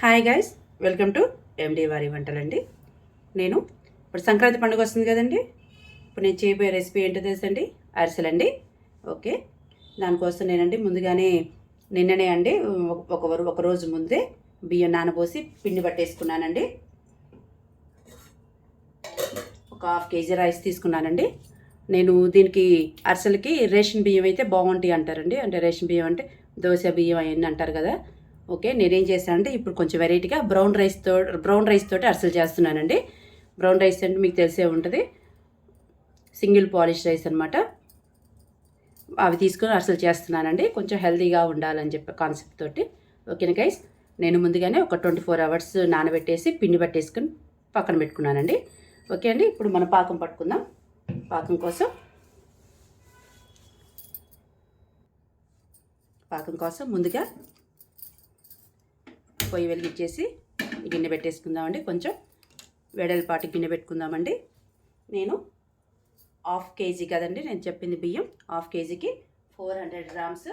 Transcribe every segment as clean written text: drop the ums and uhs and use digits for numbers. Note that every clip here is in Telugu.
హాయ్ గైస్, వెల్కమ్ టు ఎండి వారి వంటలండి. నేను ఇప్పుడు సంక్రాంతి పండుగ వస్తుంది కదండి. ఇప్పుడు నేను చేయబోయే రెసిపీ ఏంటో తెలుసండి, అరిసెలండి. ఓకే, దానికోసం నేనండి ముందుగానే నిన్ననే అండి ఒక రోజు ముందే బియ్యం నానబోసి పిండి పట్టేసుకున్నానండి. ఒక హాఫ్ కేజీ రైస్ తీసుకున్నానండి. నేను దీనికి అరిసెలకి రేషన్ బియ్యం అయితే బాగుంటాయి అంటారండి. అంటే రేషన్ బియ్యం అంటే దోశ బియ్యం అవన్నీ అంటారు కదా. ఓకే, నేనేం చేశానంటే ఇప్పుడు కొంచెం వెరైటీగా బ్రౌన్ రైస్ తోటి అరిసెలు చేస్తున్నానండి. బ్రౌన్ రైస్ అంటే మీకు తెలిసే ఉంటుంది, సింగిల్ పాలిష్ రైస్ అనమాట. అవి తీసుకొని అరిసెలు చేస్తున్నానండి, కొంచెం హెల్తీగా ఉండాలని చెప్పే కాన్సెప్ట్ తోటి. ఓకేనా గైస్, నేను ముందుగానే ఒక 24 అవర్స్ నానబెట్టేసి పిండి పట్టేసుకొని పక్కన పెట్టుకున్నానండి. ఓకే అండి, ఇప్పుడు మనం పాకం పట్టుకుందాం. పాకం కోసం ముందుగా పొయ్యి వెలిగించేసి గిన్నె పెట్టేసుకుందామండి. కొంచెం వెడల్పాటి గిన్నె పెట్టుకుందామండి. నేను హాఫ్ కేజీ కదండి నేను చెప్పింది బియ్యం, హాఫ్ కేజీకి 400 గ్రామ్స్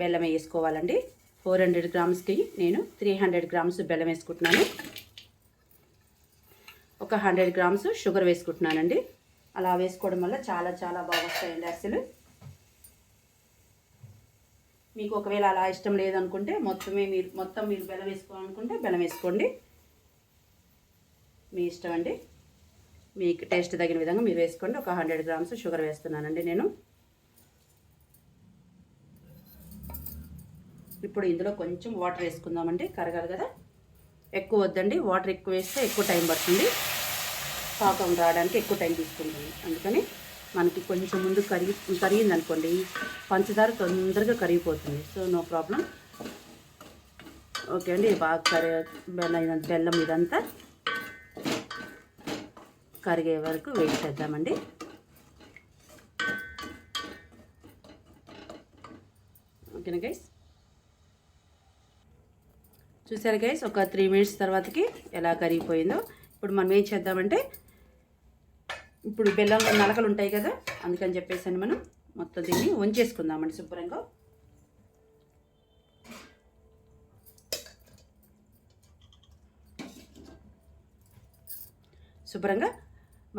బెల్లం వేసుకోవాలండి. 400 గ్రామ్స్కి నేను 300 గ్రామ్స్ బెల్లం వేసుకుంటున్నాను. ఒక 100 గ్రామ్స్ షుగర్ వేసుకుంటున్నానండి. అలా వేసుకోవడం వల్ల చాలా చాలా బాగా వస్తాయండి అరిసెలు. మీకు ఒకవేళ అలా ఇష్టం లేదనుకుంటే మొత్తం మీరు బెల్లం వేసుకోవాలనుకుంటే బెల్లం వేసుకోండి, మీ ఇష్టం అండి. మీకు టేస్ట్ తగిన విధంగా మీరు వేసుకోండి. ఒక 100 గ్రామ్స్ షుగర్ వేస్తున్నానండి నేను. ఇప్పుడు ఇందులో కొంచెం వాటర్ వేసుకుందామండి, కరగాలి కదా. ఎక్కువ వద్దండి, వాటర్ ఎక్కువ వేస్తే ఎక్కువ టైం పడుతుంది, పాకం రావడానికి ఎక్కువ టైం తీసుకుంటుంది. అందుకని మనకి కొంచెం ముందు కరిగింది అనుకోండి, పంచదార తొందరగా కరిగిపోతుంది. So no problem. ఓకే అండి, బాగా బెల్లం ఇదంతా కరిగే వరకు వెయిట్ చేద్దామండి. ఓకేనా గైస్, చూసారు గైస్, ఒక 3 మినిట్స్ తర్వాతకి ఎలా కరిగిపోయిందో. ఇప్పుడు మనం ఏం చేద్దామంటే, ఇప్పుడు బెల్లంలో నలకలు ఉంటాయి కదా, అందుకని చెప్పేసి మనం మొత్తం దీన్ని వంచేసుకుందామండి శుభ్రంగా.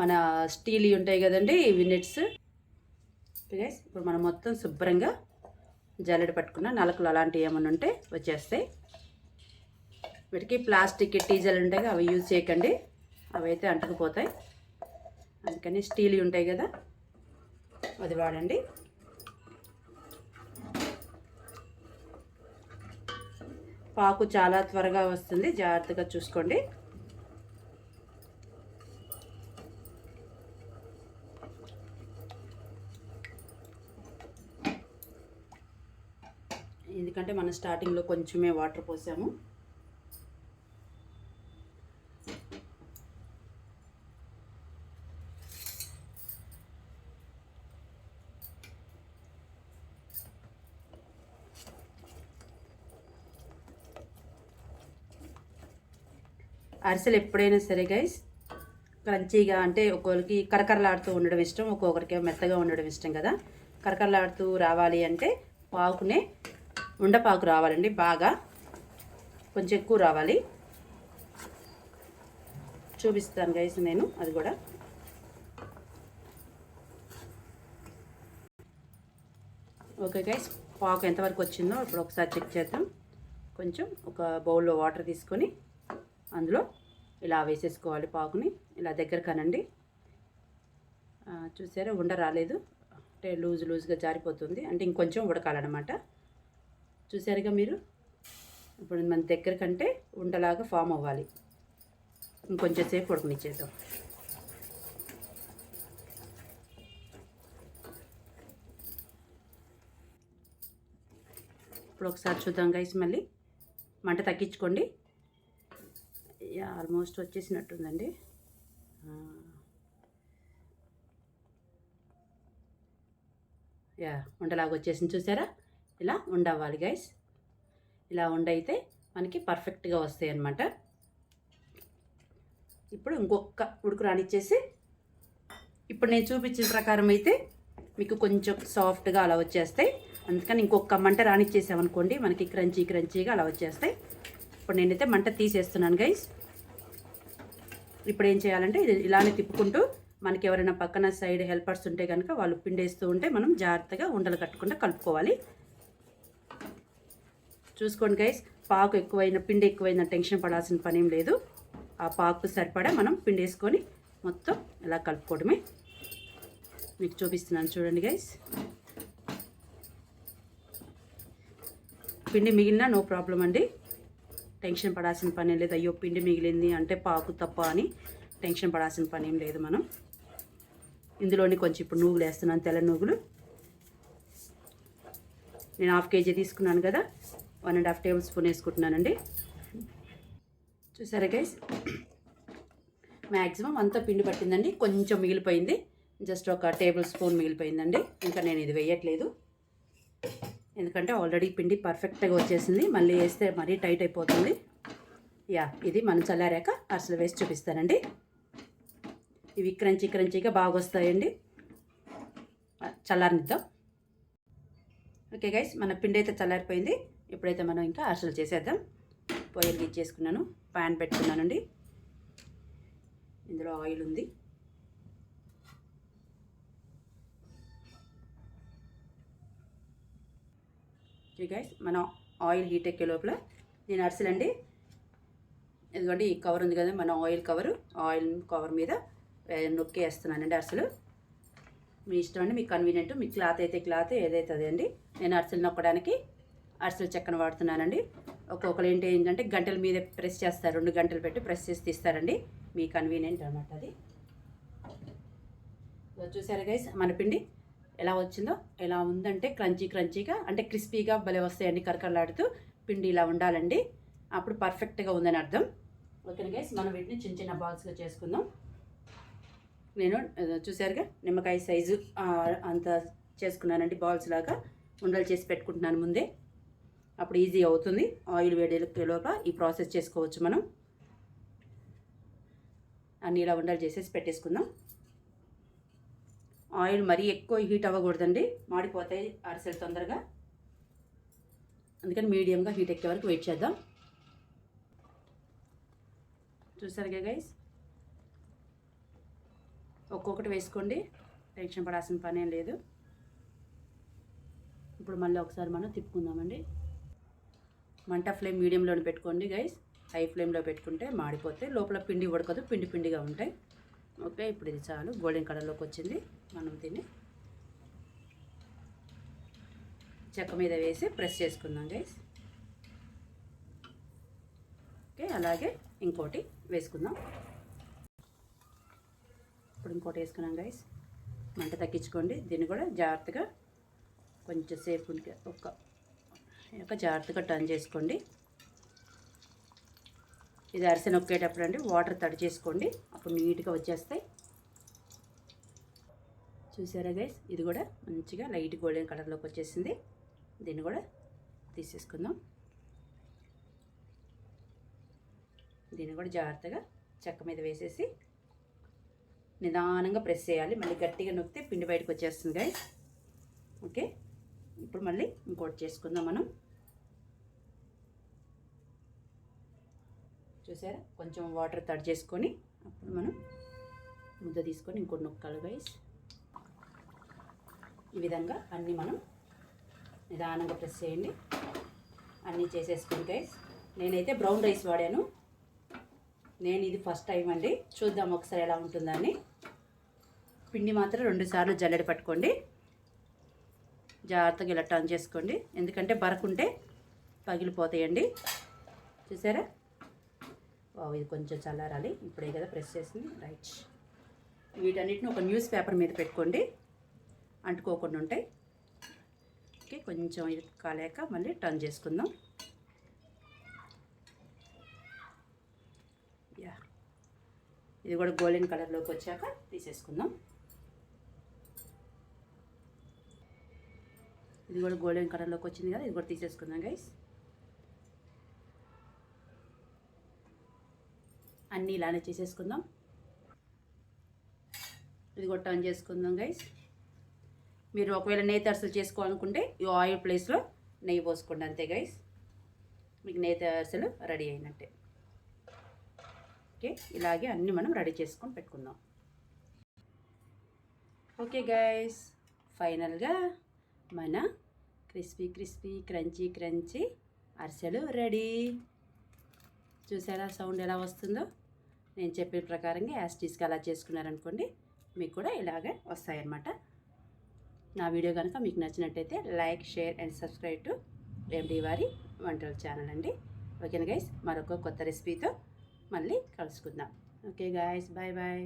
మన స్టీల్ ఉంటాయి కదండి విన్నెట్స్. గైస్, ఇప్పుడు మనం మొత్తం శుభ్రంగా జల్లెడ పట్టుకున్న నలకలు అలాంటివి ఏమైనా ఉంటే వచ్చేస్తాయి. వీటికి ప్లాస్టిక్ టీజర్లు ఉంటాయి కదా, అవి యూజ్ చేయకండి, అవి అయితే అంటుకుపోతాయి. అందుకని స్టీల్ ఉంటాయి కదా, అది వాడండి. పాకు చాలా త్వరగా వస్తుంది, జాగ్రత్తగా చూసుకోండి. ఎందుకంటే మనం స్టార్టింగ్లో కొంచెమే వాటర్ పోసాము. అరిసెలు ఎప్పుడైనా సరే గైస్, క్రంచీగా అంటే ఒక్కొక్కరికి కరకరలాడుతూ ఉండడం ఇష్టం, ఒక్కొక్కరికి మెత్తగా ఉండడం ఇష్టం కదా. కరకరలాడుతూ రావాలి అంటే పాకునే ఉండపాకు రావాలండి, బాగా కొంచెం ఎక్కువ రావాలి. చూపిస్తాను గైస్ నేను అది కూడా. ఓకే గైస్, పాకు ఎంతవరకు వచ్చిందో ఇప్పుడు ఒకసారి చెక్ చేద్దాం. కొంచెం ఒక బౌల్లో వాటర్ తీసుకొని అందులో ఇలా వేసేసుకోవాలి పాకుని, ఇలా దగ్గర కనండి. చూసారా, ఉండ రాలేదు, అంటే లూజ్గా జారిపోతుంది, అంటే ఇంకొంచెం ఉడకాలన్నమాట. చూసారుగా మీరు, ఇప్పుడు మన దగ్గర కంటే ఉండలాగా ఫామ్ అవ్వాలి. ఇంకొంచెం సేపు ఉడకనిచ్చేద్దాం. ఇప్పుడు ఒకసారి చూద్దాం గైస్, మళ్ళీ మంట తగ్గించుకోండి. ఆల్మోస్ట్ వచ్చేసినట్టుందండి. ఉండలాగా వచ్చేసింది, చూసారా. ఇలా ఉండవాలి గైస్, ఇలా ఉండైతే మనకి పర్ఫెక్ట్గా వస్తాయి అన్నమాట. ఇప్పుడు ఇంకొక ఉడుకు రానిచ్చేసి, ఇప్పుడు నేను చూపించిన ప్రకారం అయితే మీకు కొంచెం సాఫ్ట్గా అలా వచ్చేస్తాయి. అందుకని ఇంకొక మంట రానిచ్చేసామనుకోండి, మనకి క్రంచీగా అలా వచ్చేస్తాయి. ఇప్పుడు నేనైతే మంట తీసేస్తున్నాను గైస్. ఇప్పుడు ఏం చేయాలంటే ఇది ఇలానే తిప్పుకుంటూ మనకి ఎవరైనా పక్కన సైడ్ హెల్పర్స్ ఉంటే కనుక వాళ్ళు పిండేస్తూ ఉంటే మనం జాగ్రత్తగా ఉండలు కట్టకుండా కలుపుకోవాలి. చూసుకోండి గైస్, పాకు ఎక్కువైన పిండి ఎక్కువైన టెన్షన్ పడాల్సిన పని ఏం లేదు. ఆ పాకు సరిపడా మనం పిండి వేసుకొని మొత్తం ఇలా కలుపుకోవడమే. మీకు చూపిస్తున్నాను చూడండి గైస్. పిండి మిగిలినా నో ప్రాబ్లం అండి, టెన్షన్ పడాల్సిన పని ఏం లేదు. అయ్యో పిండి మిగిలింది అంటే పాకు తప్ప అని టెన్షన్ పడాల్సిన పని ఏం లేదు. మనం ఇందులోని కొంచెం ఇప్పుడు నూగులు వేస్తున్నాను, తెల్ల నూగులు. నేను 1/2 kg తీసుకున్నాను కదా, 1.5 టేబుల్ స్పూన్ వేసుకుంటున్నానండి. చూసారా గైస్, మ్యాక్సిమం అంతా పిండి పట్టిందండి. కొంచెం మిగిలిపోయింది, జస్ట్ 1 టేబుల్ స్పూన్ మిగిలిపోయిందండి. ఇంకా నేను ఇది వేయట్లేదు, ఎందుకంటే ఆల్రెడీ పిండి పర్ఫెక్ట్గా వచ్చేసింది. మళ్ళీ వేస్తే మరీ టైట్ అయిపోతుంది. ఇది మనం చల్లారాక అరిసెలు వేసి చూపిస్తానండి. ఇవి క్రంచీగా బాగా వస్తాయండి. చల్లారనిద్దాం. ఓకే గైస్, మన పిండి అయితే చల్లారిపోయింది. ఇప్పుడైతే మనం ఇంకా అరిసెలు చేసేద్దాం. పొయ్యిలు ఇచ్చేసుకున్నాను, ప్యాన్ పెట్టుకున్నానండి. ఇందులో ఆయిల్ ఉంది. ఓకే గైస్, మనం ఆయిల్ హీట్ ఎక్కే లోపల నేను అరిసెలండి, ఎందుకంటే ఈ కవర్ ఉంది కదా మన ఆయిల్ కవర్ మీద నొక్కేస్తున్నానండి అరిసెలు. మీ ఇష్టం అండి, మీకు కన్వీనియంట్. మీ క్లాత్ అయితే క్లాత్, ఏదైతే అదే అండి. నేను అరిసెలు నొక్కడానికి అరిసెలు చెక్కను వాడుతున్నానండి. ఒక్కొక్కరు ఏంటంటే గంటల మీద ప్రెస్ చేస్తారు, 2 గంటలు పెట్టి ప్రెస్ చేసి తీస్తారండి. మీ కన్వీనియంట్ అన్నమాట అది. చూసారా గైస్, మన పిండి ఎలా వచ్చిందో, ఎలా ఉందంటే క్రంచీగా అంటే క్రిస్పీగా భలే వస్తాయండి, కరకరలాడుతూ. పిండి ఇలా ఉండాలండి, అప్పుడు పర్ఫెక్ట్గా ఉందని అర్థం. ఓకే గైస్, మనం వీటిని చిన్న బాల్స్గా చేసుకుందాం. నేను చూసారుగా నిమ్మకాయ సైజు అంత చేసుకున్నానండి, బాల్స్ లాగా ఉండలు చేసి పెట్టుకుంటున్నాను ముందే. అప్పుడు ఈజీ అవుతుంది. ఆయిల్ వేడేలోగా ఈ ప్రాసెస్ చేసుకోవచ్చు మనం. అన్నీ ఇలా ఉండలు చేసేసి పెట్టేసుకుందాం. ఆయిల్ మరీ ఎక్కువ హీట్ అవ్వకూడదండి, మాడిపోతాయి అరిసెలు తొందరగా. అందుకని మీడియంగా హీట్ ఎక్కే వరకు వెయిట్ చేద్దాం. చూసారుగా గైస్, ఒక్కొక్కటి వేసుకోండి, టెన్షన్ పడాల్సిన పని ఏం లేదు. ఇప్పుడు మళ్ళీ ఒకసారి మనం తిప్పుకుందామండి. మంట ఫ్లేమ్ మీడియంలోనే పెట్టుకోండి గైస్. హై ఫ్లేమ్లో పెట్టుకుంటే మాడిపోతే లోపల పిండి ఉడకదు, పిండిగా ఉంటాయి. ఓకే, ఇప్పుడు ఇది చాలు, గోల్డెన్ కలర్లోకి వచ్చింది. మనం దీన్ని చెక్క మీద వేసి ప్రెస్ చేసుకుందాం గైస్. ఓకే, అలాగే ఇంకోటి వేసుకుందాం. ఇప్పుడు ఇంకోటి వేసుకున్నాం గైస్. మంట తగ్గించుకోండి. దీన్ని కూడా జాగ్రత్తగా కొంచెం సేపు ఒక జాగ్రత్తగా టర్న్ చేసుకోండి. ఇది అరిసె నొక్కేటప్పుడు అండి వాటర్ తడి చేసుకోండి, అప్పుడు నీట్గా వచ్చేస్తాయి. చూసారా గైస్, ఇది కూడా మంచిగా లైట్ గోల్డెన్ కలర్లోకి వచ్చేసింది. దీన్ని కూడా తీసేసుకుందాం. దీన్ని కూడా జాగ్రత్తగా చెక్క మీద వేసేసి నిదానంగా ప్రెస్ చేయాలి. మళ్ళీ గట్టిగా నొక్కితే పిండి బయటకు వచ్చేస్తుంది గైస్. ఓకే, ఇప్పుడు మళ్ళీ ఇంకోటి చేసుకుందాం మనం. చూసారా, కొంచెం వాటర్ తడి చేసుకొని అప్పుడు మనం ముద్ద తీసుకొని ఇంకోటి నొక్కాలి గైస్. ఈ విధంగా అన్నీ మనం నిదానంగా ప్రెస్ చేయండి. అన్నీ చేసేసుకుని గైస్. నేనైతే బ్రౌన్ రైస్ వాడాను. నేను ఇది ఫస్ట్ టైం అండి, చూద్దాం ఒకసారి ఎలా ఉంటుందని. పిండి మాత్రం 2 సార్లు జల్లెడ పట్టుకోండి, జాగ్రత్తగా ఇలా టర్న్ చేసుకోండి, ఎందుకంటే బరకుంటే పగిలిపోతాయండి. చూసారా, ఇది కొంచెం చల్లారాలి. ఇప్పుడే కదా ప్రెస్ చేసింది, రైట్. వీటన్నిటిని ఒక న్యూస్ పేపర్ మీద పెట్టుకోండి, అంటుకోకుండా ఉంటాయి. ఓకే, కొంచెం ఇది కాలేక మళ్ళీ టర్న్ చేసుకుందాం. ఇది కూడా గోల్డెన్ కలర్లోకి వచ్చాక తీసేసుకుందాం. ఇది కూడా గోల్డెన్ కలర్లోకి వచ్చింది కదా, ఇది కూడా తీసేసుకుందాం గైస్. అన్నీ ఇలానే చేసేసుకుందాం. ఇది కూడా టర్న్ చేసుకుందాం గైస్. మీరు ఒకవేళ నెయ్యి అరిసెలు చేసుకోవాలనుకుంటే ఈ ఆయిల్ ప్లేస్లో నెయ్యి పోసుకోండి, అంతే గైస్. మీకు నేతి అరిసెలు రెడీ అయినట్టే. ఓకే, ఇలాగే అన్నీ మనం రెడీ చేసుకొని పెట్టుకుందాం. ఓకే గైస్, ఫైనల్గా మన క్రిస్పీ క్రంచీ అరిసెలు రెడీ. చూసారా సౌండ్ ఎలా వస్తుందో? నేను చెప్పిన ప్రకారంగా యాస్టీస్కి అలా చేసుకున్నారనుకోండి, మీకు కూడా ఇలాగే వస్తాయన్నమాట. నా వీడియో కనుక మీకు నచ్చినట్టయితే like, share and subscribe to ఎండి వారి వంటల ఛానల్ అండి. ఓకేనా గైస్, మరొక కొత్త రెసిపీతో మళ్ళీ కలుసుకుందాం. Okay guys, bye bye.